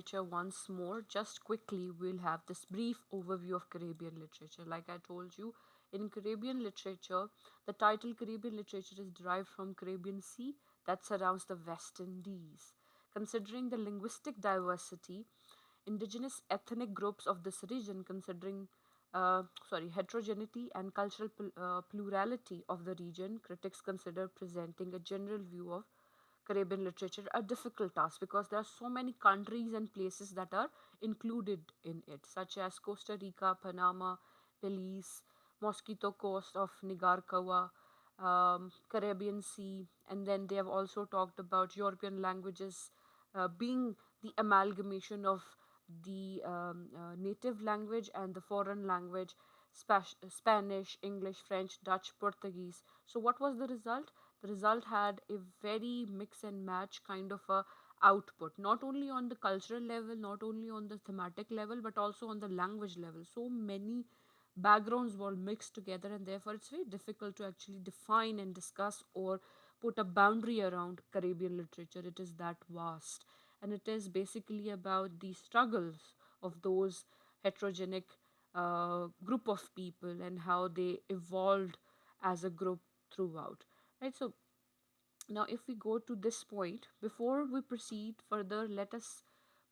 literature once more. Just quickly, we'll have this brief overview of Caribbean literature. Like I told you, in Caribbean literature, the title Caribbean literature is derived from Caribbean Sea that surrounds the West Indies. Considering the linguistic diversity, indigenous ethnic groups of this region, considering heterogeneity and cultural plurality of the region, critics consider presenting a general view of Caribbean literature a difficult task because there are so many countries and places that are included in it, such as Costa Rica, Panama, Belize, Mosquito Coast of Nicaragua, Caribbean Sea, and then they have also talked about European languages being the amalgamation of the native language and the foreign language, Spanish, English, French, Dutch, Portuguese. So, what was the result? The result had a very mix and match kind of a output, not only on the cultural level, not only on the thematic level, but also on the language level. So many backgrounds were mixed together, and therefore it's very difficult to actually define and discuss or put a boundary around Caribbean literature. It is that vast, and it is basically about the struggles of those heterogenic group of people and how they evolved as a group throughout, right? So now, if we go to this point, before we proceed further, let us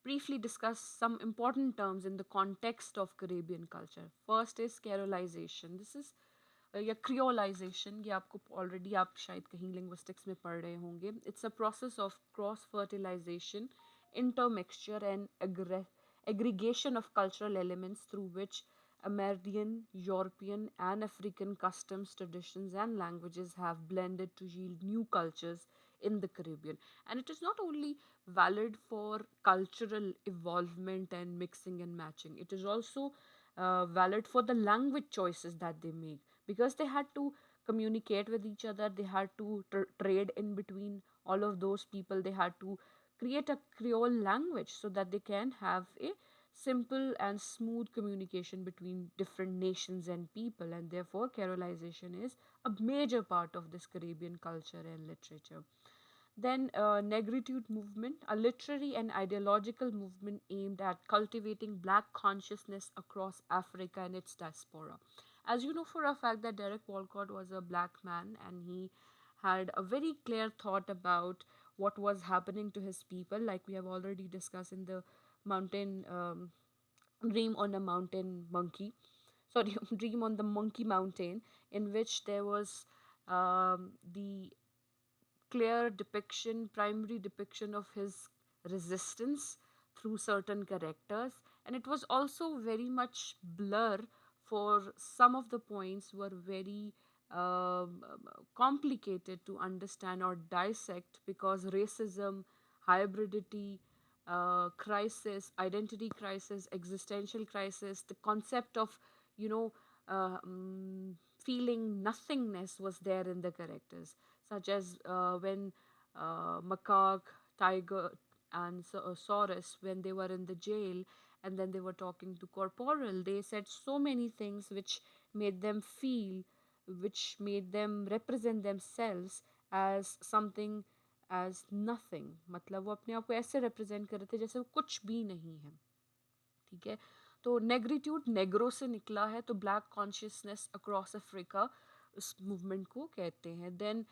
briefly discuss some important terms in the context of Caribbean culture. First is Creolization. This is या creolisation, ये आपको already आप शायद कहीं linguistics में पढ़ रहे होंगे. It's a process of cross fertilisation, intermixture and aggregation of cultural elements through which American, European, and African customs, traditions, and languages have blended to yield new cultures in the Caribbean. And it is not only valid for cultural evolvement and mixing and matching, it is also valid for the language choices that they make, because they had to communicate with each other, they had to trade in between all of those people, they had to create a Creole language so that they can have a simple and smooth communication between different nations and people, and therefore Creolization is a major part of this Caribbean culture and literature. Then, Negritude movement, a literary and ideological movement aimed at cultivating black consciousness across Africa and its diaspora. As you know for a fact that Derek Walcott was a black man, and he had a very clear thought about what was happening to his people, like we have already discussed in the mountain Dream on a Mountain Monkey. Sorry, Dream on the Monkey Mountain, in which there was the clear depiction, primary depiction of his resistance through certain characters, and it was also very much blur for some of the points were very complicated to understand or dissect because racism, hybridity, crisis, identity crisis, existential crisis, the concept of, you know, feeling nothingness was there in the characters, such as when Macaque, Tiger, and Saurus, when they were in the jail and then they were talking to Corporal, they said so many things which made them feel, which made them represent themselves as something as nothing. मतलब वो अपने आप को ऐसे represent कर रहे थे जैसे वो कुछ भी नहीं है. ठीक है, तो नेग्रीट्यूड नेग्रो से निकला है, तो ब्लैक कॉन्शियसनेस अक्रॉस अफ्रीका उस मूवमेंट को कहते हैं. Then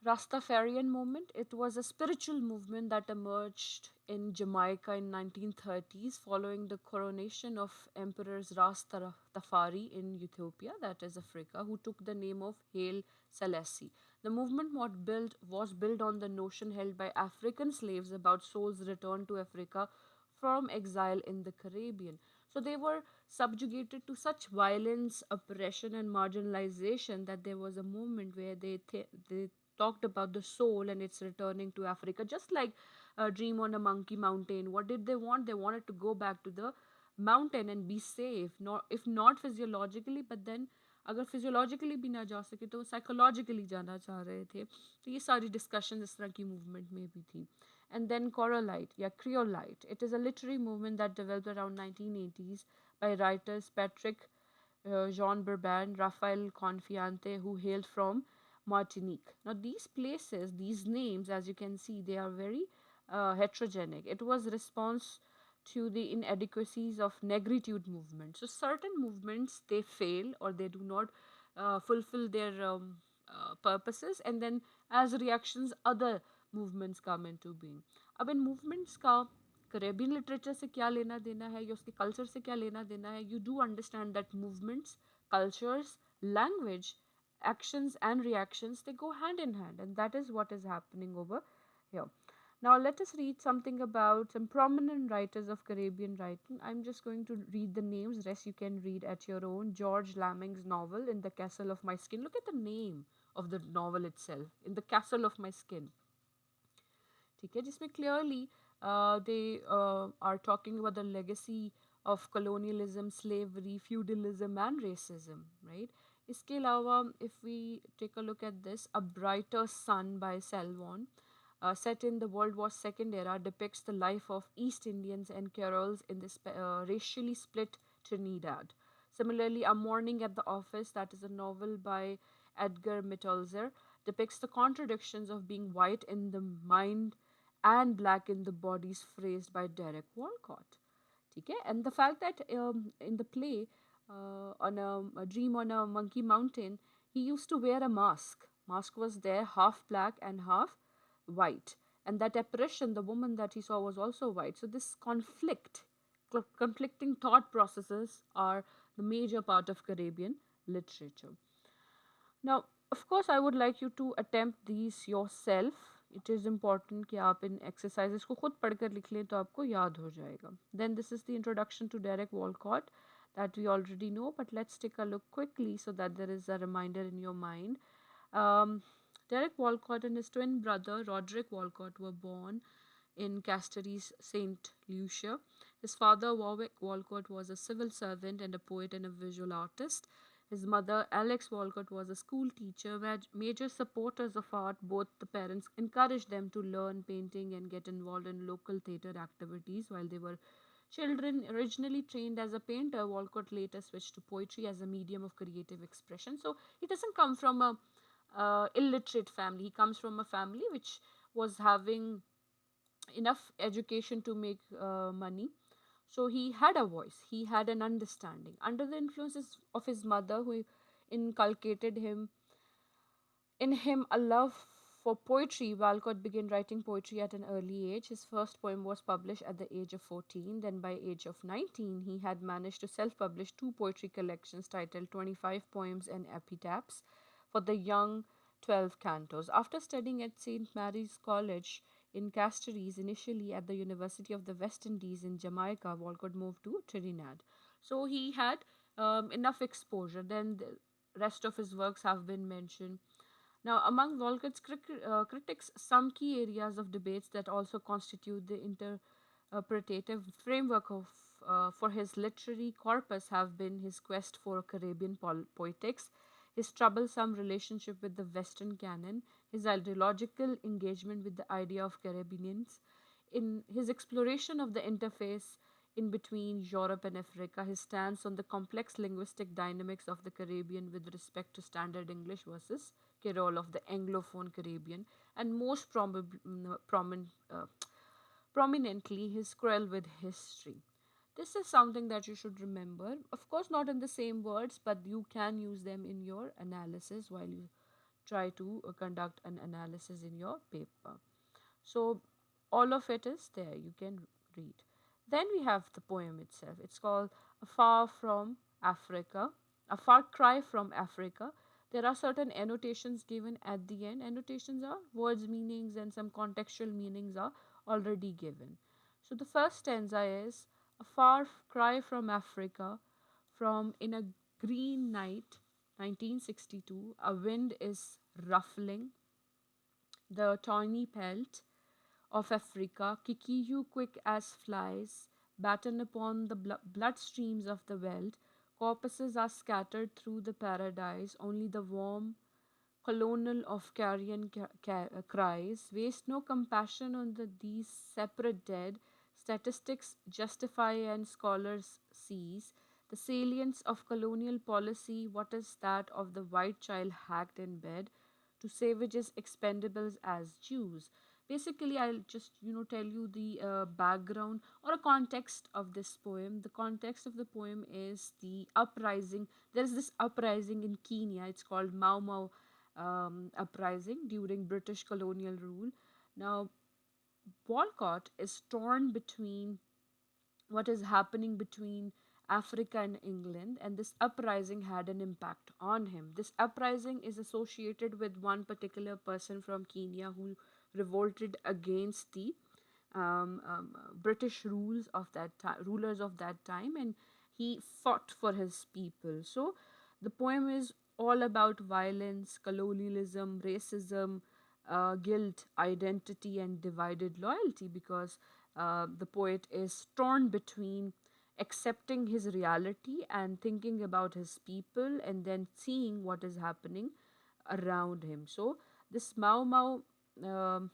Rastafarian movement. It was a spiritual movement that emerged in Jamaica in 1930s following the coronation of Emperors Rastafari in Ethiopia, that is Africa, who took the name of Haile Selassie. The movement was built on the notion held by African slaves about souls returned to Africa from exile in the Caribbean. So they were subjugated to such violence, oppression, and marginalization that there was a moment where they talked about the soul and its returning to Africa, just like Dream on a Monkey Mountain. What did they want? They wanted to go back to the mountain and be safe, not if not physiologically, but then अगर physiologically भी ना जा सके तो psychologically जाना चाह रहे थे. तो ये सारी डिस्कशन इस तरह की मूवमेंट में भी थी. And then Coralite, yeah, Creolite. It is a literary movement that developed around 1980s by writers Patrick Jean Bourbon, Raphael Confiante, who hailed from Martinique. Now, these places, these names, as you can see, they are very heterogenic. It was response to the inadequacies of negritude movement. So certain movements they fail or they do not fulfill their purposes, and then as reactions other movements come into being. अब इन movements का Caribbean literature से क्या लेना देना है या उसके culture से क्या लेना देना है, you do understand that movements, cultures, language, actions and reactions they go hand in hand, and that is what is happening over here. Now, let us read something about some prominent writers of Caribbean writing. I'm just going to read the names, rest you can read at your own. George Lamming's novel, In the Castle of My Skin. Look at the name of the novel itself, In the Castle of My Skin. ठीक है, जिसमें clearly they are talking about the legacy of colonialism, slavery, feudalism and racism, right? इसके अलावा if we take a look at this, A Brighter Sun by Selvon, set in the World War II era, depicts the life of East Indians and Carols in this racially split Trinidad. Similarly, A Morning at the Office, that is a novel by Edgar Mittelzer, depicts the contradictions of being white in the mind and black in the bodies, phrased by Derek Walcott. Okay? And the fact that in the play, on a Dream on a Monkey Mountain, he used to wear a mask. Mask was there, half black and half white. And that apparition, the woman that he saw, was also white. So this conflicting thought processes are the major part of Caribbean literature. Now, of course, I would like you to attempt these yourself. It is important कि आप इन exercises को खुद पढ़कर लिख लें तो आपको याद हो जाएगा. Then this is the introduction to Derek Walcott that we already know, but let's take a look quickly so that there is a reminder in your mind. Um, Derek Walcott and his twin brother Roderick Walcott were born in Castery's St. Lucia. His father, Warwick Walcott, was a civil servant and a poet and a visual artist. His mother, Alex Walcott, was a school teacher. Major supporters of art. Both the parents encouraged them to learn painting and get involved in local theatre activities while they were children. Originally trained as a painter, Walcott later switched to poetry as a medium of creative expression. So he doesn't come from a illiterate family. He comes from a family which was having enough education to make money. So he had a voice, he had an understanding. Under the influences of his mother, who inculcated in him a love for poetry, Walcott began writing poetry at an early age. His first poem was published at the age of 14. Then, by age of 19, he had managed to self-publish two poetry collections titled 25 Poems and Epitaphs for the young 12 cantos. After studying at St. Mary's College in Castries, initially at the University of the West Indies in Jamaica, Walcott moved to Trinidad. So he had enough exposure. Then the rest of his works have been mentioned. Now, among Walcott's critics, some key areas of debates that also constitute the interpretative framework of for his literary corpus have been his quest for Caribbean poetics, his troublesome relationship with the Western canon, his ideological engagement with the idea of Caribbeans, in his exploration of the interface in between Europe and Africa, his stance on the complex linguistic dynamics of the Caribbean with respect to Standard English versus Creole of the Anglophone Caribbean, and most prominently his quarrel with history. This is something that you should remember. Of course, not in the same words, but you can use them in your analysis while you try to conduct an analysis in your paper. So, all of it is there, you can read. Then we have the poem itself. It's called A Far from Africa, A Far Cry from Africa. There are certain annotations given at the end. Annotations are words, meanings, and some contextual meanings are already given. So the first stanza is A far cry from Africa, from in a green night, 1962, a wind is ruffling the tawny pelt of Africa, Kikiyu quick as flies, batten upon the blood streams of the veldt. Corpses are scattered through the paradise, only the warm colonel of carrion cries. Waste no compassion on these separate dead. Statistics justify and scholars seize. The salience of colonial policy, what is that of the white child hacked in bed? To savages expendables as Jews. Basically, I'll just tell you the background or a context of this poem. The context of the poem is the uprising. There is this uprising in Kenya. It's called Mau Mau uprising during British colonial rule. Now, Walcott is torn between what is happening between Africa and England, and this uprising had an impact on him. This uprising is associated with one particular person from Kenya who revolted against the British rulers of that time, and he fought for his people. So the poem is all about violence, colonialism, racism, guilt, identity, and divided loyalty, because the poet is torn between accepting his reality and thinking about his people and then seeing what is happening around him. So this Mau Mau um,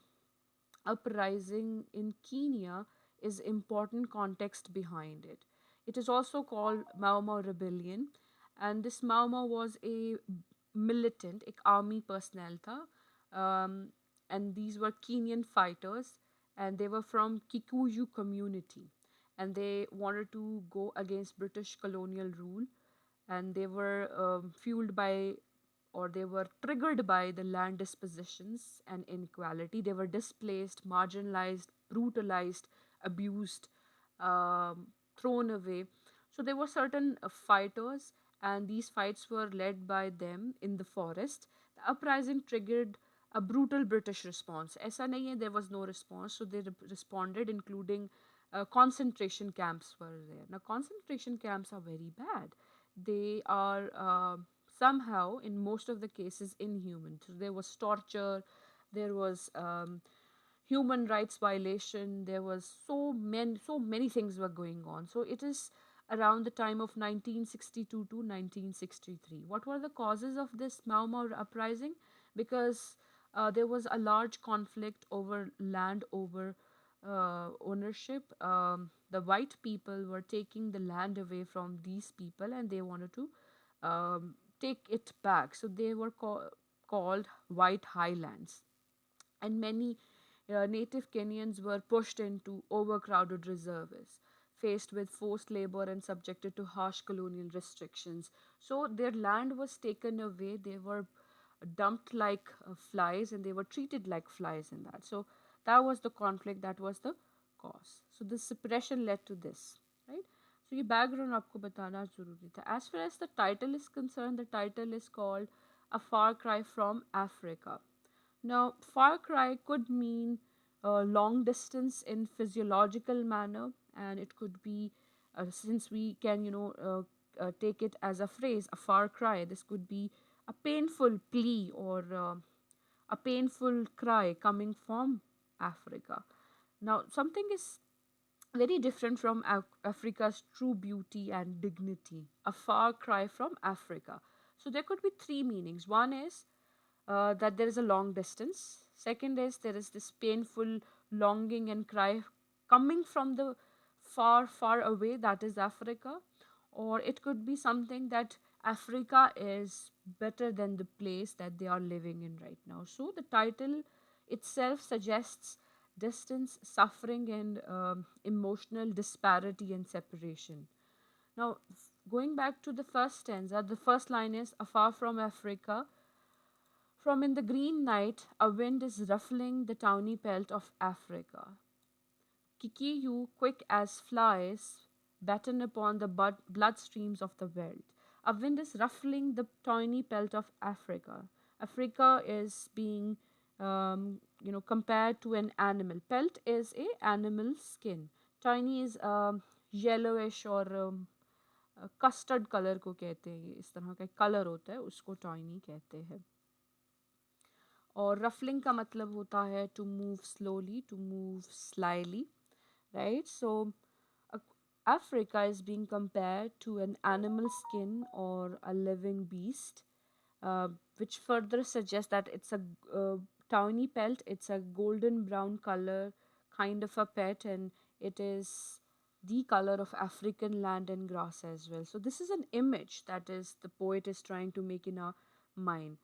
uprising in Kenya is important context behind it. It is also called Mau Mau Rebellion, and this Mau Mau was a militant, एक army personnel था, and these were Kenyan fighters, and they were from Kikuyu community, and they wanted to go against British colonial rule, and they were fueled by, or they were triggered by, the land dispositions and inequality. They were displaced, marginalized, brutalized, abused, um, thrown away. So there were certain fighters, and these fights were led by them in the forest. The uprising triggered a brutal British response. ऐसा नहीं है there was no response, so they responded, including concentration camps were there. Now concentration camps are very bad. They are somehow, in most of the cases, inhuman. So there was torture, there was human rights violation, there was so many things were going on. So it is around the time of 1962 to 1963. What were the causes of this Mau Mau uprising? Because there was a large conflict over land, over ownership. The white people were taking the land away from these people, and they wanted to take it back. So they were called White Highlands, and many native Kenyans were pushed into overcrowded reserves, faced with forced labor and subjected to harsh colonial restrictions. So their land was taken away. They were dumped like flies, and they were treated like flies in that. So that was the conflict, that was the cause. So the suppression led to this, right? So ये background आपको बताना ज़रूरी था. As far as the title is concerned, the title is called A Far Cry from Africa. Now, far cry could mean long distance in physiological manner, and it could be, since we can, take it as a phrase, a far cry. This could be a painful plea, or a painful cry coming from Africa. Now, something is very different from Africa's true beauty and dignity. A far cry from Africa. So there could be three meanings. One is that there is a long distance. Second is there is this painful longing and cry coming from the far, far away, that is Africa. Or it could be something that Africa is better than the place that they are living in right now. So the title itself suggests distance, suffering, and emotional disparity and separation. Now, going back to the first stanza, the first line is Afar from Africa, from in the green night, a wind is ruffling the tawny pelt of Africa. Kikiyu, quick as flies, batten upon the blood streams of the world. A wind is ruffling the tawny pelt of Africa. Africa is being, compared to an animal. Pelt is a animal skin. Tawny is yellowish or custard colour को कहते हैं. इस तरह का colour होता है, उसको टॉयनी कहते हैं. और रफलिंग का मतलब होता है to move slowly, to move slyly, right? So Africa is being compared to an animal skin or a living beast, which further suggests that it's a tawny pelt, it's a golden brown color, kind of a pet, and it is the color of African land and grass as well. So this is an image that is the poet is trying to make in our mind.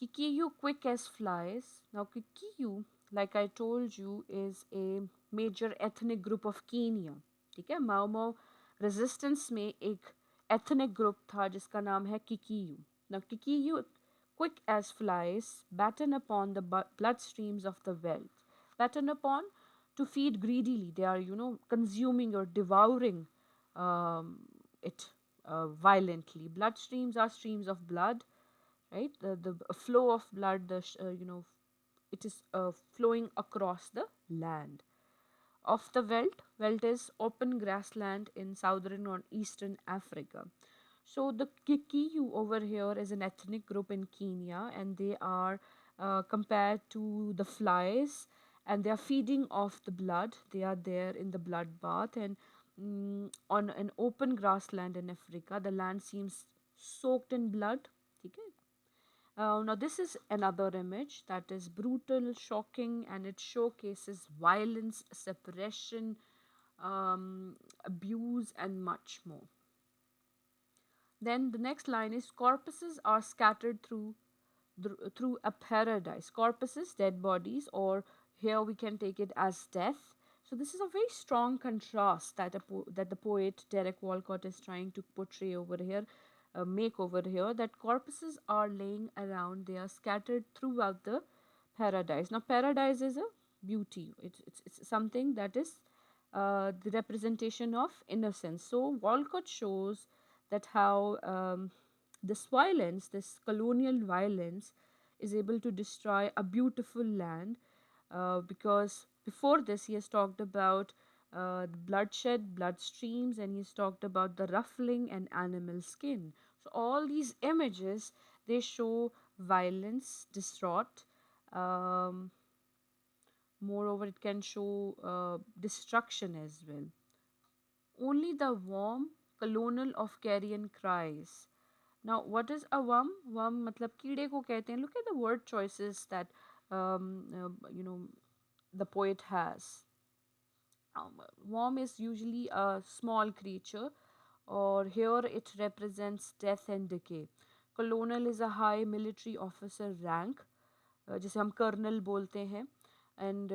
Kikiyu, quick as flies. Now, Kikiyu, like I told you, is a major ethnic group of Kenya. ठीक है, माओ माओ resistance में एक ethnic group था जिसका नाम है किकियू. Now Kikiyu, quick as flies, batten upon the blood streams of the wealth. Batten upon, to feed greedily. They are, consuming or devouring um, it violently. Blood streams are streams of blood, right? The flow of blood, it is flowing across the land. Of the Veld is open grassland in southern or eastern Africa. So the Kikiyu over here is an ethnic group in Kenya, and they are compared to the flies, and they are feeding off the blood. They are there in the blood bath, and on an open grassland in Africa, the land seems soaked in blood. Okay. Now, this is another image that is brutal, shocking, and it showcases violence, suppression, abuse, and much more. Then the next line is corpses are scattered through a paradise. Corpses, dead bodies, or here we can take it as death. So this is a very strong contrast that that the poet Derek Walcott is trying to portray over here, make over here. That corpses are laying around; they are scattered throughout the paradise. Now, paradise is a beauty. It's something that is the representation of innocence. So Walcott shows that how this violence, this colonial violence, is able to destroy a beautiful land, because before this he has talked about the bloodshed, blood streams, and he's talked about the ruffling and animal skin. So all these images, they show violence, distraught. Um, Moreover, it can show destruction as well. Only the worm, colonel of carrion, cries. Now, what is a worm? Worm मतलब कीड़े को कहते हैं. Look at the word choices that the poet has. Worm is usually a small creature, or here it represents death and decay. Colonel is a high military officer rank, जिसे हम colonel बोलते हैं, and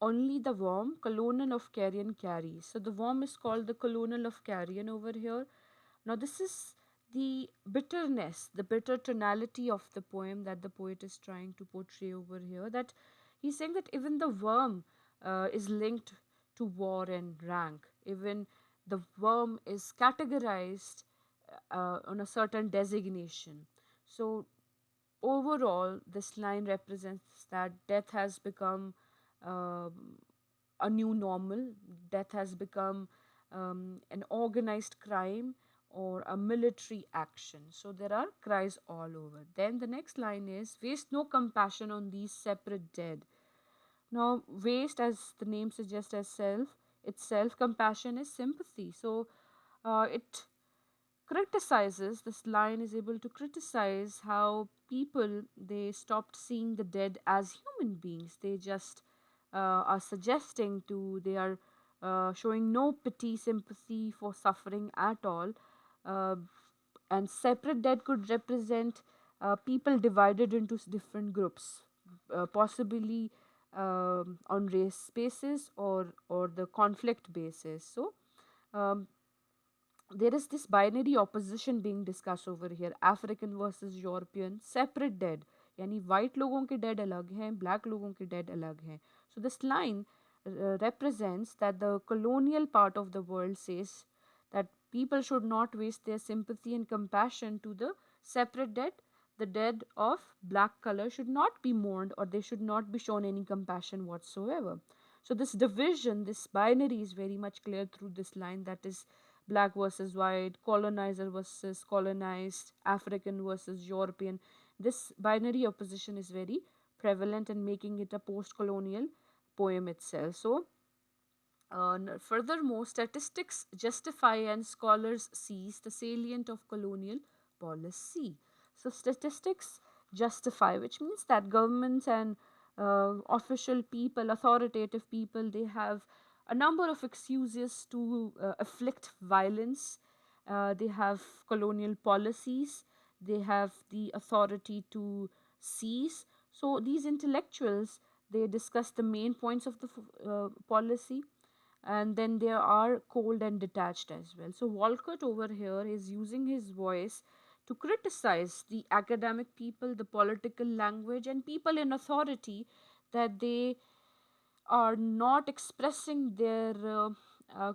only the worm, colonel of carrion, carries. So the worm is called the colonel of carrion over here. Now, this is the bitterness, the bitter tonality of the poem that the poet is trying to portray over here. That he's saying that even the worm is linked to war and rank. Even the worm is categorized on a certain designation. So, overall, this line represents that death has become um, a new normal. Death has become an organized crime or a military action. So there are cries all over. Then the next line is waste no compassion on these separate dead. Now, waste, as the name suggests, as itself, compassion is sympathy. So it criticizes, this line is able to criticize how people, they stopped seeing the dead as human beings. They just are suggesting to, they are showing no pity, sympathy for suffering at all. uh, and separate dead could represent people divided into different groups, possibly on race basis or the conflict basis. So um, there is this binary opposition being discussed over here, African versus European, separate dead. यानी white लोगों के dead अलग हैं, black लोगों के dead अलग हैं. So this line represents that the colonial part of the world says that people should not waste their sympathy and compassion to the separate dead. The dead of black color should not be mourned, or they should not be shown any compassion whatsoever. So this division, this binary is very much clear through this line, that is black versus white, colonizer versus colonized, African versus European. This binary opposition is very prevalent in making it a post colonial poem itself. So, furthermore, statistics justify and scholars seize the salient of colonial policy. So, statistics justify, which means that governments and official people, authoritative people, they have a number of excuses to afflict violence. They have colonial policies, they have the authority to seas. So these intellectuals, they discuss the main points of the policy, and then there are cold and detached as well. So Walcott over here is using his voice to criticize the academic people, the political language, and people in authority, that they are not expressing their uh,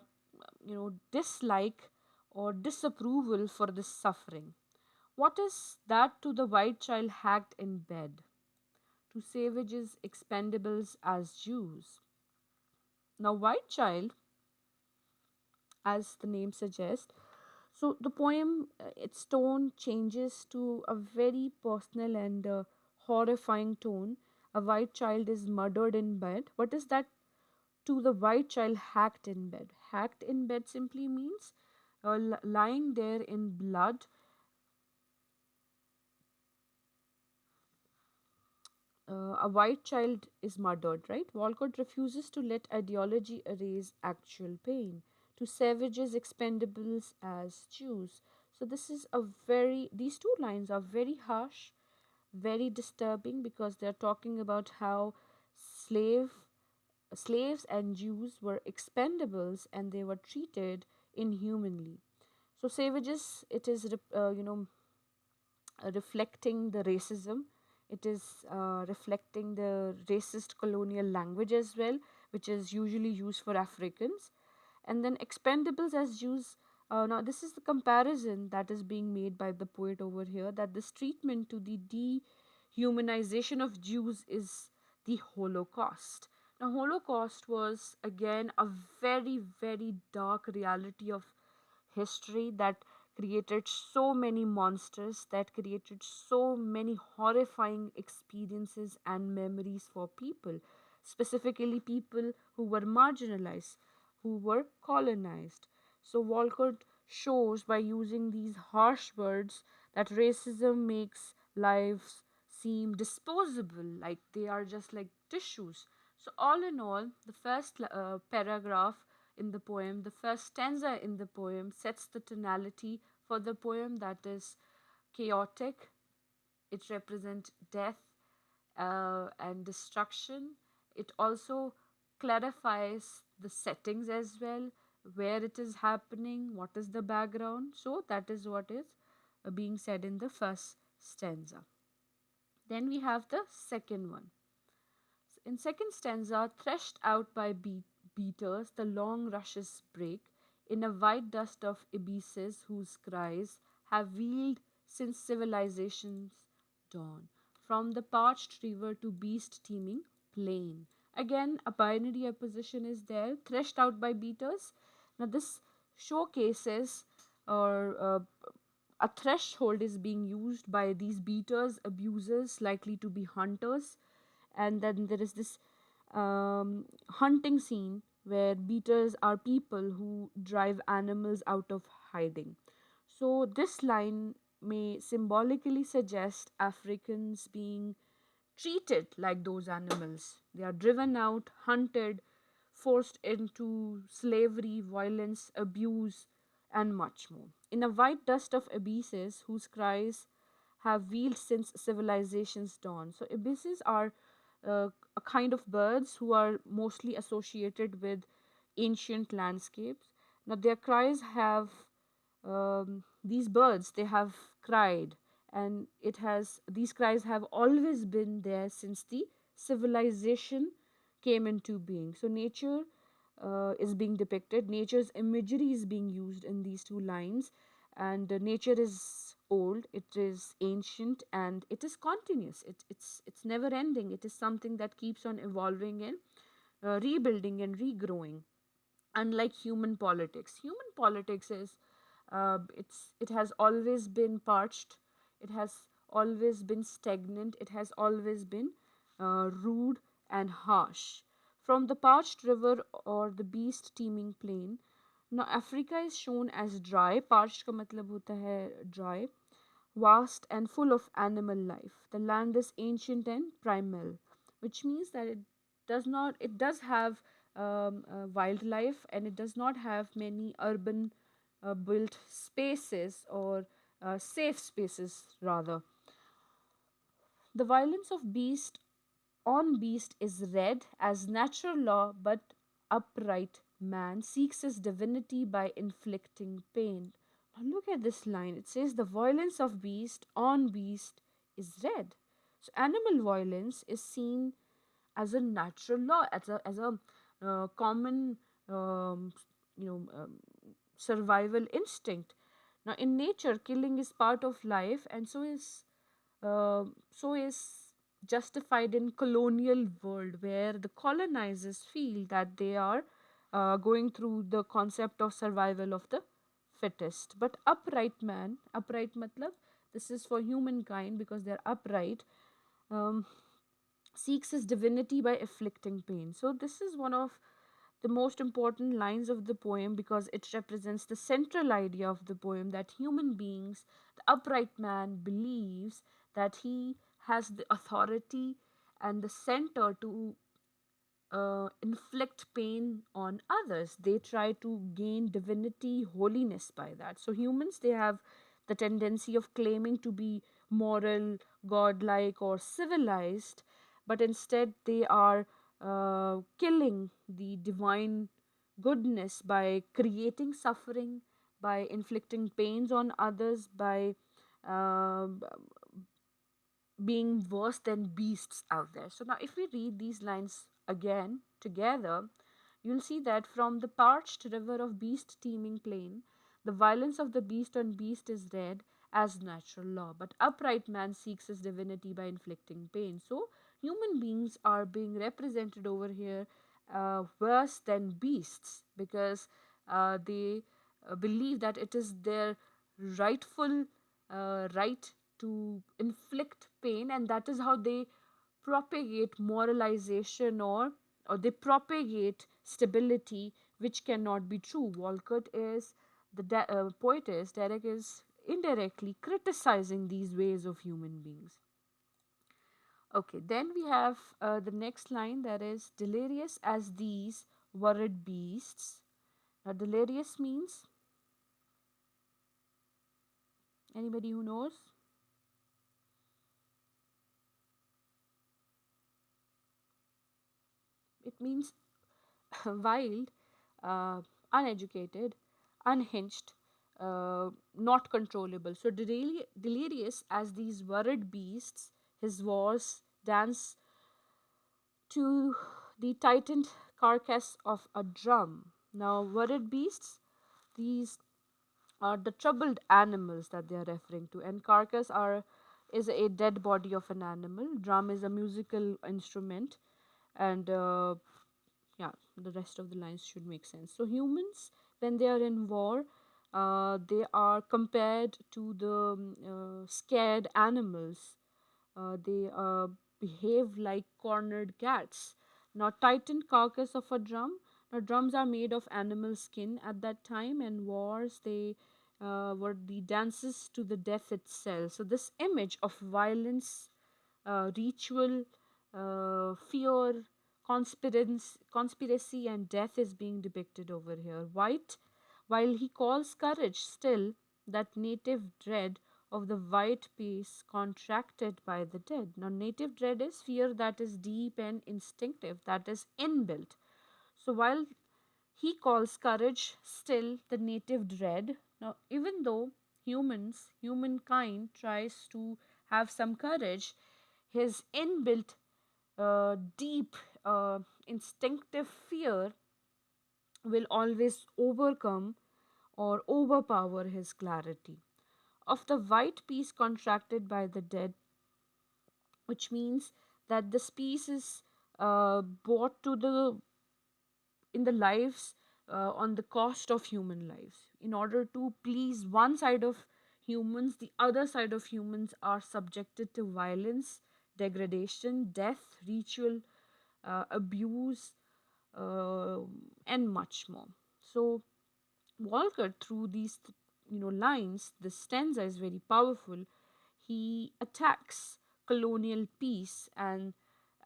dislike or disapproval for this suffering. What is that to the white child hacked in bed, to savages expendables as Jews? Now, white child, as the name suggests, so the poem, its tone changes to a very personal and horrifying tone. A white child is murdered in bed. What is that to the white child hacked in bed? Hacked in bed simply means lying there in blood. A white child is murdered, right? Walcott refuses to let ideology erase actual pain. To savages expendables as Jews. So this is a very, these two lines are very harsh, very disturbing, because they're talking about how slave slaves and Jews were expendables and they were treated inhumanly. So savages, it is reflecting the racism. It is reflecting the racist colonial language as well, which is usually used for Africans. And then expendables as Jews. Now, this is the comparison that is being made by the poet over here, that this treatment to the dehumanization of Jews is the Holocaust. Now, Holocaust was again a very, very dark reality of history that created so many monsters, that created so many horrifying experiences and memories for people, specifically people who were marginalized, who were colonized. So Walcott shows by using these harsh words that racism makes lives seem disposable, like they are just like tissues. So, all in all, the first paragraph in the poem, the first stanza in the poem, sets the tonality for the poem, that is chaotic. It represents death and destruction. It also clarifies the settings as well, where it is happening, what is the background. So, that is what is being said in the first stanza. Then we have the second one. In second stanza, threshed out by beaters, the long rushes break in a white dust of abysses whose cries have wheeled since civilization's dawn, from the parched river to beast teeming plain. Again, a binary opposition is there, threshed out by beaters. Now, this showcases, or a threshold is being used by these beaters, abusers, likely to be hunters. And then there is this hunting scene where beaters are people who drive animals out of hiding. So, this line may symbolically suggest Africans being treated like those animals. They are driven out, hunted, forced into slavery, violence, abuse, and much more. In a white dust of abysses whose cries have wheeled since civilization's dawn. So, abysses are a kind of birds who are mostly associated with ancient landscapes. Now, their cries have these birds, they have cried, and it has these cries have always been there since the civilization came into being. So nature is being depicted, nature's imagery is being used in these two lines, and nature is old, it is ancient, and it is continuous. It's never ending. It is something that keeps on evolving and rebuilding and regrowing, unlike human politics is it has always been parched, it has always been stagnant, it has always been rude and harsh. From the parched river or the beast teeming plain, now Africa is shown as dry. Parched का मतलब होता है dry, vast and full of animal life. The land is ancient and primal, which means that it does have wildlife, and it does not have many urban built spaces, or safe spaces rather. The violence of beast on beast is read as natural law, but upright man seeks his divinity by inflicting pain. Now look at this line. It says the violence of beast on beast is read. So animal violence is seen as a natural law, as a common um, you know um, survival instinct. Now in nature, killing is part of life, and so is justified in colonial world where the colonizers feel that they are going through the concept of survival of the fittest. But upright matlab, this is for humankind because they are upright, um, seeks his divinity by afflicting pain. So this is one of the most important lines of the poem because it represents the central idea of the poem, that human beings, the upright man, believes that he has the authority and the center to inflict pain on others. They try to gain divinity, holiness by that. So humans, they have the tendency of claiming to be moral, godlike, or civilized, but instead they are killing the divine goodness by creating suffering, by inflicting pains on others, by uh, being worse than beasts out there. So now, if we read these lines again together, you'll see that from the parched river of beast teeming plain, the violence of the beast on beast is read as natural law, but upright man seeks his divinity by inflicting pain. So, human beings are being represented over here worse than beasts because they believe that it is their rightful right to inflict pain, and that is how they propagate moralization, or they propagate stability which cannot be true. Walcott is the poet is Derek is indirectly criticizing these ways of human beings. Okay, then we have the next line, that is delirious as these worried beasts. Now delirious means, anybody who knows? It means wild, uh, uneducated, unhinged, not controllable. So delirious as these worried beasts, his wars dance to the tightened carcass of a drum. Now, worried beasts, these are the troubled animals that they are referring to, and carcass are is a dead body of an animal. Drum is a musical instrument, and yeah, the rest of the lines should make sense. So humans, when they are in war, they are compared to the scared animals. They behave like cornered cats. Now, tightened carcass of a drum. Now, drums are made of animal skin at that time, and wars, they were the dances to the death itself. So this image of violence, ritual, fear, conspiracy, and death is being depicted over here. White, while he calls courage still that native dread of the white peace contracted by the dead. Now, native dread is fear that is deep and instinctive, that is inbuilt. So, while he calls courage still the native dread, now, even though humankind tries to have some courage, his inbuilt, deep, instinctive fear will always overcome or overpower his clarity. Of the white peace contracted by the dead, which means that this peace is brought to the in the lives on the cost of human lives. In order to please one side of humans, the other side of humans are subjected to violence, degradation, death, ritual, abuse, uh, and much more. So Walcott, through these lines, the stanza is very powerful. He attacks colonial peace and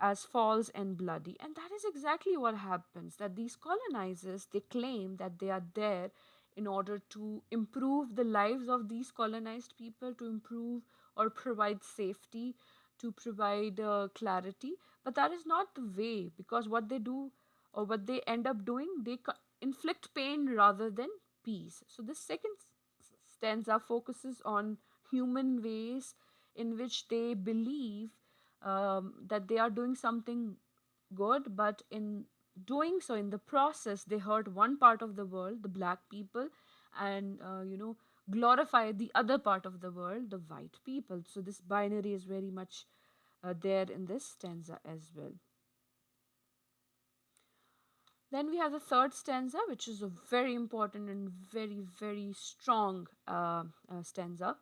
as false and bloody, and that is exactly what happens. That these colonizers, they claim that they are there in order to improve the lives of these colonized people, to improve or provide safety to provide clarity, but that is not the way, because what they do or what they end up doing, they inflict pain rather than peace. So this second stanza focuses on human ways in which they believe that they are doing something good, but in doing so, in the process, they hurt one part of the world, the black people, and glorify the other part of the world, the white people. So this binary is very much there in this stanza as well. Then we have the third stanza, which is a very important and very, very strong stanza.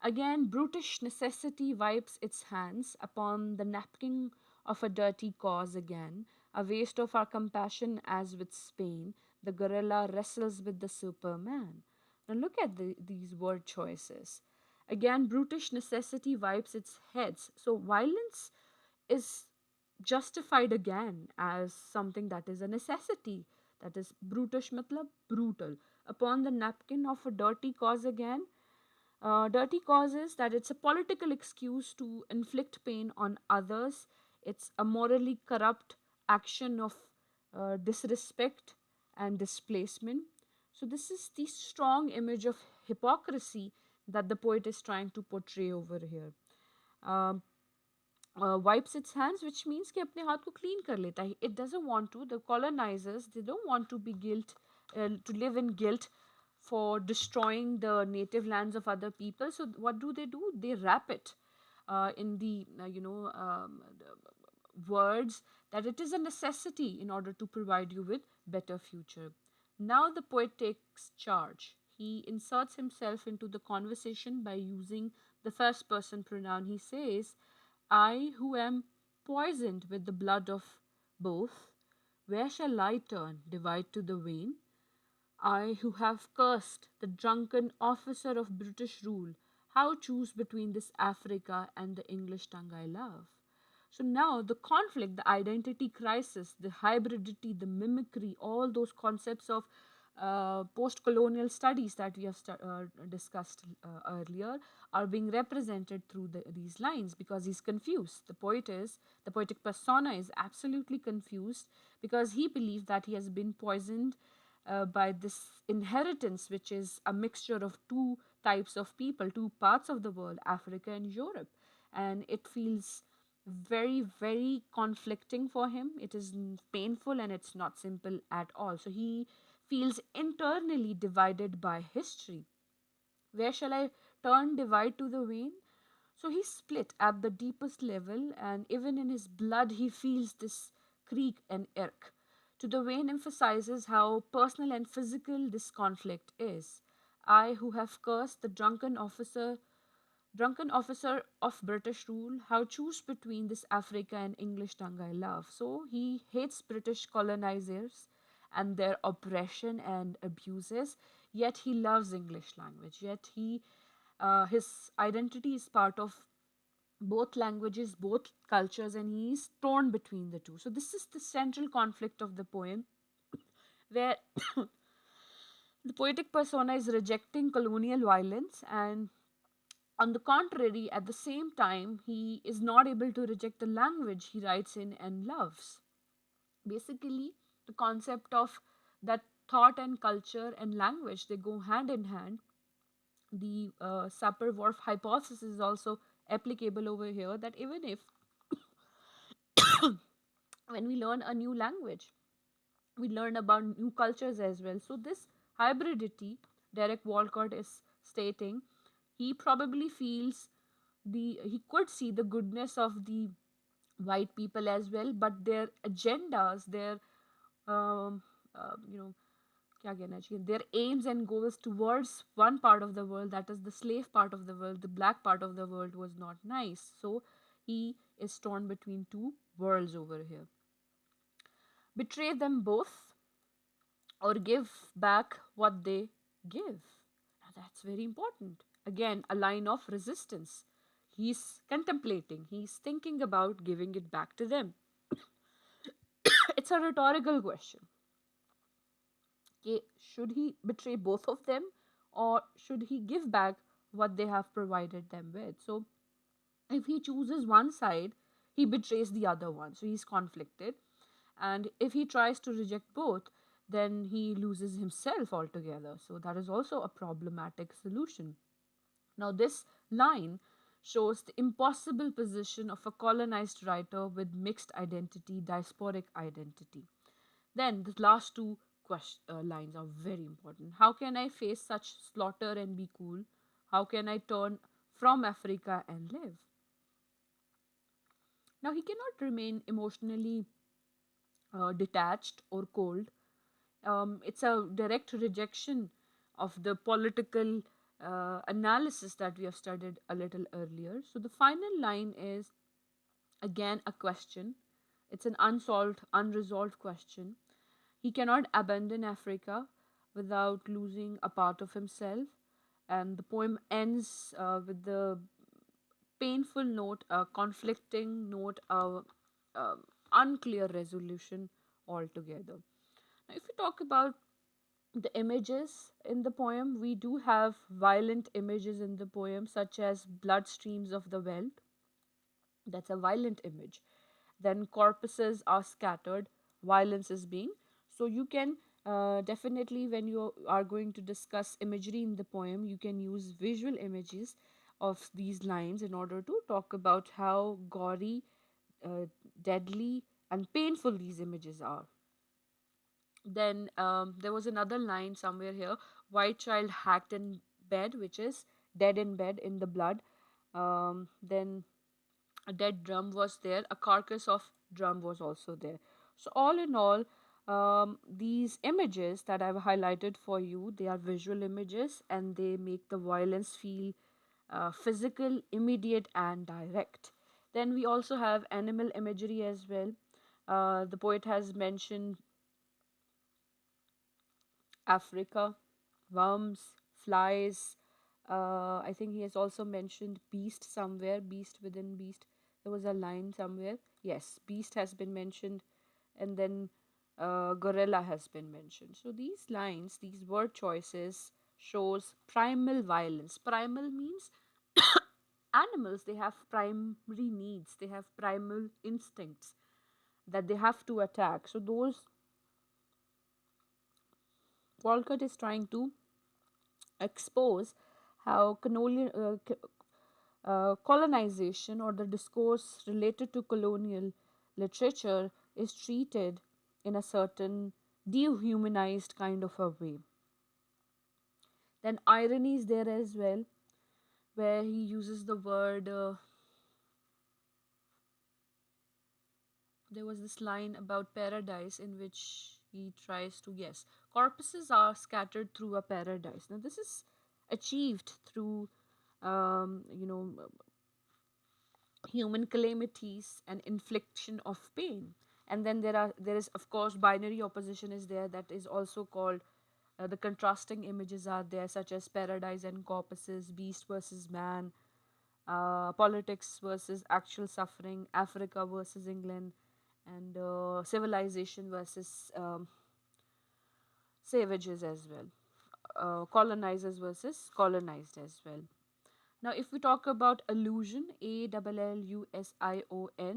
Again, brutish necessity wipes its hands upon the napkin of a dirty cause again. A waste of our compassion as with Spain, the gorilla wrestles with the superman. Now look at these word choices. Again, brutish necessity wipes its heads. So violence is justified again as something that is a necessity. That is brutish matlab brutal. Upon the napkin of a dirty cause again. Dirty causes that it's a political excuse to inflict pain on others. It's a morally corrupt action of disrespect and displacement. So, this is the strong image of hypocrisy that the poet is trying to portray over here. Um, wipes its hands, which means कि अपने हाथ को clean कर लेता है. It doesn't want to. The colonizers, they don't want to be to live in guilt for destroying the native lands of other people. So what do? They wrap it in the words that it is a necessity in order to provide you with better future. Now the poet takes charge. He inserts himself into the conversation by using the first person pronoun. He says, I who am poisoned with the blood of both, where shall I turn? Divide to the vein. I who have cursed the drunken officer of British rule, how choose between this Africa and the English tongue I love? So now the conflict, the identity crisis, the hybridity, the mimicry, all those concepts of post colonial studies that we have discussed earlier are being represented through these lines because he's confused. The poetic persona is absolutely confused because he believes that he has been poisoned by this inheritance, which is a mixture of two types of people, two parts of the world, Africa and Europe. And it feels very, very conflicting for him. It is painful and it's not simple at all. So he feels internally divided by history. Where shall I turn, divide to the vein? So he's split at the deepest level, and even in his blood, he feels this creak and irk. To the vein emphasizes how personal and physical this conflict is. I, who have cursed the drunken officer of British rule, how choose between this Africa and English tongue I love. So he hates British colonizers and their oppression and abuses, yet he loves English language. Yet his identity is part of both languages, both cultures, and he's torn between the two. So this is the central conflict of the poem, where the poetic persona is rejecting colonial violence and on the contrary, at the same time, he is not able to reject the language he writes in and loves. Basically, the concept of that thought and culture and language they go hand in hand. The Sapir-Whorf hypothesis is also applicable over here. That even if when we learn a new language, we learn about new cultures as well. So this hybridity, Derek Walcott is stating, he probably feels he could see the goodness of the white people as well, but their agendas, their um, you know क्या कहना चाहिए, their aims and goals towards one part of the world, that is the slave part of the world, the black part of the world, was not nice. So he is torn between two worlds over here. Betray them both or give back what they give. Now that's very important. Again, a line of resistance. He's contemplating, he's thinking about giving it back to them. It's a rhetorical question. Okay, should he betray both of them or should he give back what they have provided them with? So If he chooses one side, he betrays the other one, so he's conflicted. And if he tries to reject both, then he loses himself altogether. So that is also a problematic solution. Now, this line shows the impossible position of a colonized writer with mixed identity, diasporic identity. Then the last two lines are very important. How can I face such slaughter and be cool? How can I turn from Africa and live? Now, he cannot remain emotionally detached or cold. It's a direct rejection of the political analysis that we have studied a little earlier. So, the final line is again a question. It's an unsolved, unresolved question. He cannot abandon Africa without losing a part of himself. And the poem ends with the painful note, a conflicting note, a unclear resolution altogether. Now, if we talk about the images in the poem, we do have violent images in the poem, such as blood streams of the well. That's a violent image. Then corpses are scattered, violence is being. So you can definitely, when you are going to discuss imagery in the poem, you can use visual images of these lines in order to talk about how gory, uh, deadly, and painful these images are. Then there was another line somewhere here, white child hacked in bed, which is dead in bed in the blood. Then a dead drum was there, a carcass of drum was also there. So all in all, these images that I've highlighted for you, they are visual images and they make the violence feel physical, immediate, and direct. Then we also have animal imagery as well. The poet has mentioned Africa, worms, flies. I think he has also mentioned beast somewhere, beast within beast. There was a line somewhere. Yes, beast has been mentioned, and then gorilla has been mentioned. So these lines, these word choices, shows primal violence. Primal means animals, they have primary needs, they have primal instincts that they have to attack. So those Walcott is trying to expose how colonization or the discourse related to colonial literature is treated in a certain dehumanized kind of a way. Then irony is there as well, where he uses the word. There was this line about paradise in which he tries to, yes, corpses are scattered through a paradise. Now, this is achieved through you know human calamities and infliction of pain. And then there is of course binary opposition is there, that is also called the contrasting images are there, such as paradise and corpses, beast versus man, politics versus actual suffering, Africa versus England, and civilization versus savages as well, colonizers versus colonized as well. Now, if we talk about allusion, Allusion,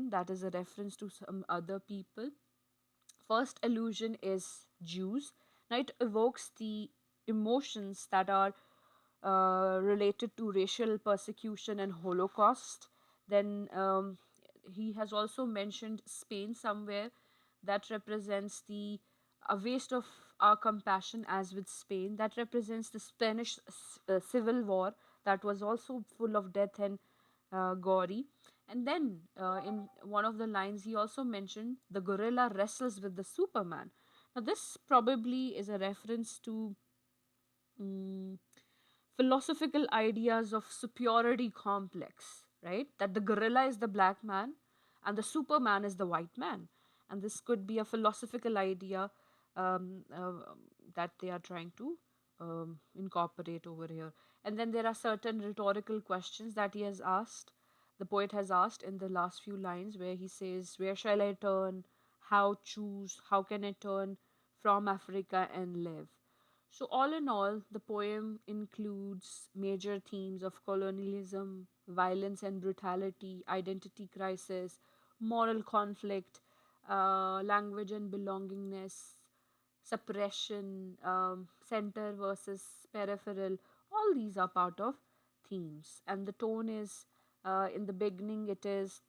that is a reference to some other people. First allusion is Jews. Now, it evokes the emotions that are related to racial persecution and Holocaust. Then he has also mentioned Spain somewhere, that represents the a waste of our compassion as with Spain. That represents the Spanish Civil War that was also full of death and gory. And then in one of the lines, he also mentioned the gorilla wrestles with the Superman. Now, this probably is a reference to mm, philosophical ideas of superiority complex, right? That the gorilla is the black man and the Superman is the white man. And this could be a philosophical idea um, uh, that they are trying to incorporate over here. And then there are certain rhetorical questions that he has asked, the poet has asked in the last few lines, where he says, where shall I turn? How choose? How can I turn from Africa and live? So, all in all, the poem includes major themes of colonialism, violence and brutality, identity crisis, moral conflict, language and belongingness, suppression, center versus peripheral. All these are part of themes. And the tone is, in the beginning, it is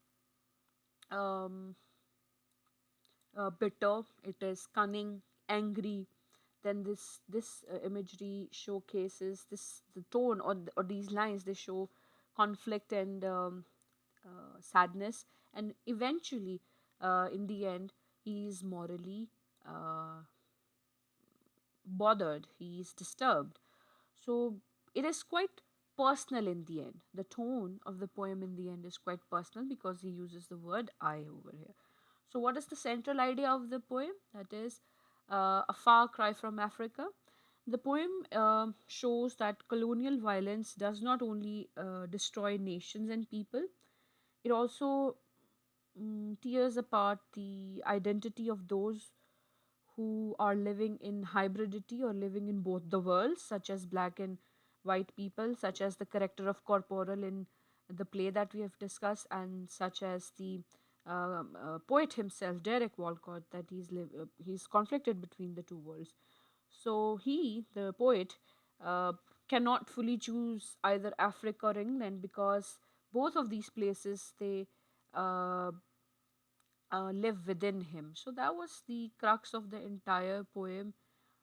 um, bitter, it is cunning, angry. Then this imagery showcases this the tone, or these lines, they show conflict and sadness, and eventually, in the end, he is morally uh, bothered, he is disturbed. So it is quite personal in the end. The tone of the poem in the end is quite personal because he uses the word I over here. So, what is the central idea of the poem? That is a far cry from Africa. The poem shows that colonial violence does not only destroy nations and people, it also tears apart the identity of those who are living in hybridity or living in both the worlds, such as black and white people, such as the character of Corporal in the play that we have discussed, and such as the poet himself, Derek Walcott, that he's conflicted between the two worlds. So he, the poet, uh, cannot fully choose either Africa or England because both of these places they uh, live within him. So that was the crux of the entire poem.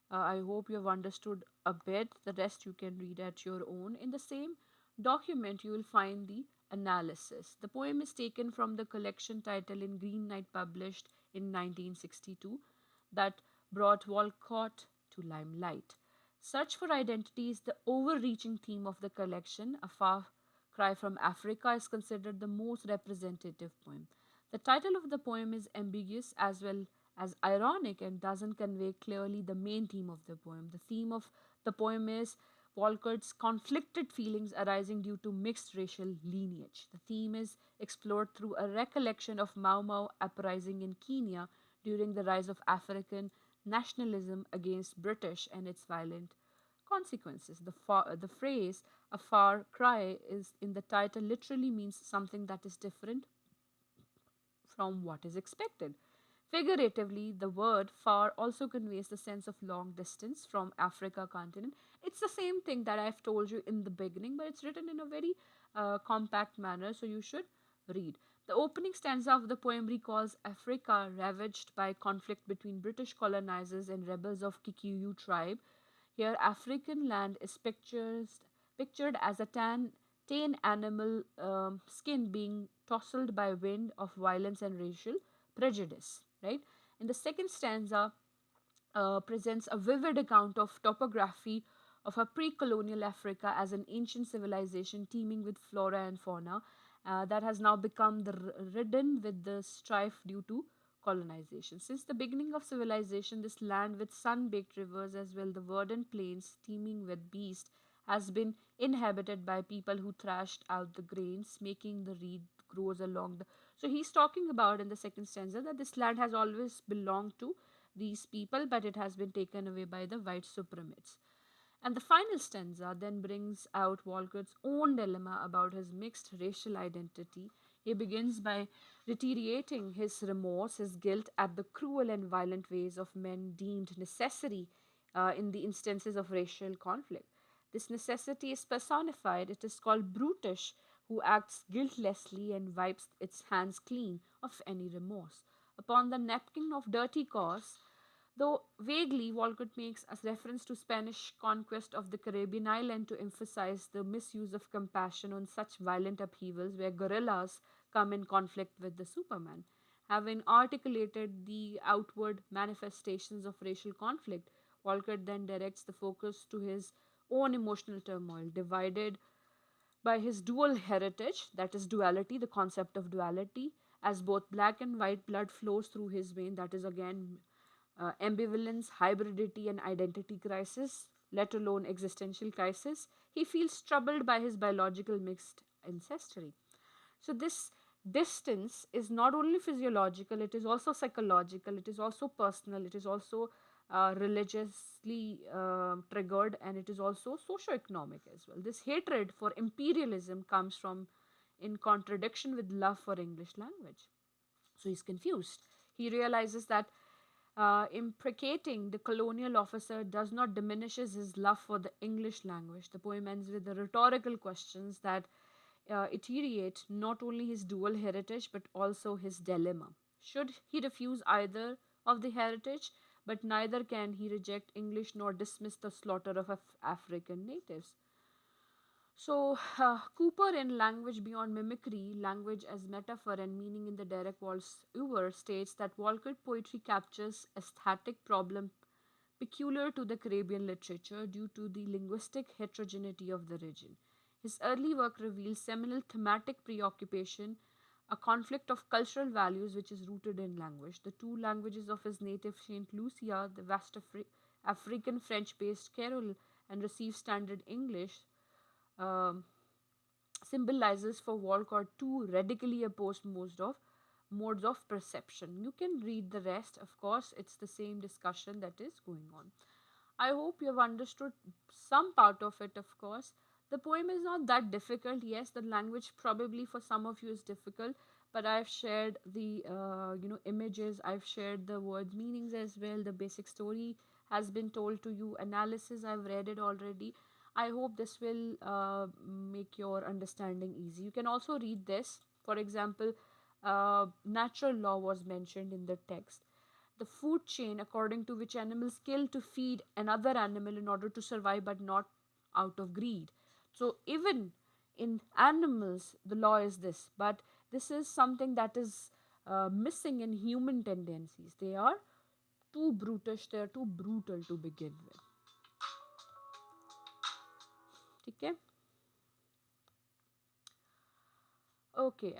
I hope you have understood a bit. The rest you can read at your own. In the same document, you will find the analysis. The poem is taken from the collection title in Green Knight, published in 1962, that brought Walcott to limelight. Search for Identity is the overreaching theme of the collection. A Far Cry from Africa is considered the most representative poem. The title of the poem is ambiguous as well as ironic and doesn't convey clearly the main theme of the poem. The theme of the poem is Walcott's conflicted feelings arising due to mixed racial lineage. The theme is explored through a recollection of Mau Mau uprising in Kenya during the rise of African nationalism against British and its violent consequences. The phrase "a far cry" is in the title literally means something that is different from what is expected. Figuratively, the word far also conveys the sense of long distance from Africa continent. It's the same thing that I've told you in the beginning, but it's written in a very compact manner, so you should read. The opening stanza of the poem recalls Africa ravaged by conflict between British colonizers and rebels of Kikuyu tribe. Here, African land is pictured as a tame animal skin being tousled by wind of violence and racial prejudice. Right. In the second stanza, presents a vivid account of topography of a pre-colonial Africa as an ancient civilization teeming with flora and fauna that has now become ridden with the strife due to colonization. Since the beginning of civilization, this land with sun-baked rivers as well the verdant plains teeming with beasts has been inhabited by people who thrashed out the grains, making the reed grows along the. So he's talking about in the second stanza that this land has always belonged to these people, but it has been taken away by the white supremacists. And the final stanza then brings out Walcott's own dilemma about his mixed racial identity. He begins by reiterating his remorse, his guilt at the cruel and violent ways of men deemed necessary in the instances of racial conflict. This necessity is personified. It is called brutish, who acts guiltlessly and wipes its hands clean of any remorse. Upon the napkin of dirty cause, though vaguely, Walcott makes a reference to Spanish conquest of the Caribbean island to emphasize the misuse of compassion on such violent upheavals where guerrillas come in conflict with the Superman. Having articulated the outward manifestations of racial conflict, Walcott then directs the focus to his own emotional turmoil, divided by his dual heritage, that is duality, the concept of duality, as both black and white blood flows through his vein, that is again ambivalence, hybridity, and identity crisis, let alone existential crisis. He feels troubled by his biological mixed ancestry. So, this distance is not only physiological, it is also psychological, it is also personal, it is also religiously triggered, and it is also socio-economic as well. This hatred for imperialism comes from in contradiction with love for English language. So he's confused. He realizes that imprecating the colonial officer does not diminishes his love for the English language. The poem ends with the rhetorical questions that iterate not only his dual heritage but also his dilemma. Should he refuse either of the heritage? But neither can he reject English nor dismiss the slaughter of African natives. So, Cooper in Language Beyond Mimicry, Language as Metaphor and Meaning in the Derek Waltz Uber states that Walcott poetry captures aesthetic problem peculiar to the Caribbean literature due to the linguistic heterogeneity of the region. His early work reveals seminal thematic preoccupation, a conflict of cultural values which is rooted in language. The two languages of his native Saint Lucia, the African French based Creole and Received Standard English, um, symbolizes for Walcott two radically opposed modes of perception. You can read the rest, of course, it's the same discussion that is going on. I hope you have understood some part of it, of course. The poem is not that difficult. Yes, the language probably for some of you is difficult, but I've shared the images, I've shared the words meanings as well. The basic story has been told to you. Analysis, I've read it already. I hope this will make your understanding easy. You can also read this. For example, natural law was mentioned in the text, the food chain according to which animals kill to feed another animal in order to survive but not out of greed. So even in animals the law is this, but this is something that is missing in human tendencies. They are too brutish, they are too brutal to begin with. Okay. Okay,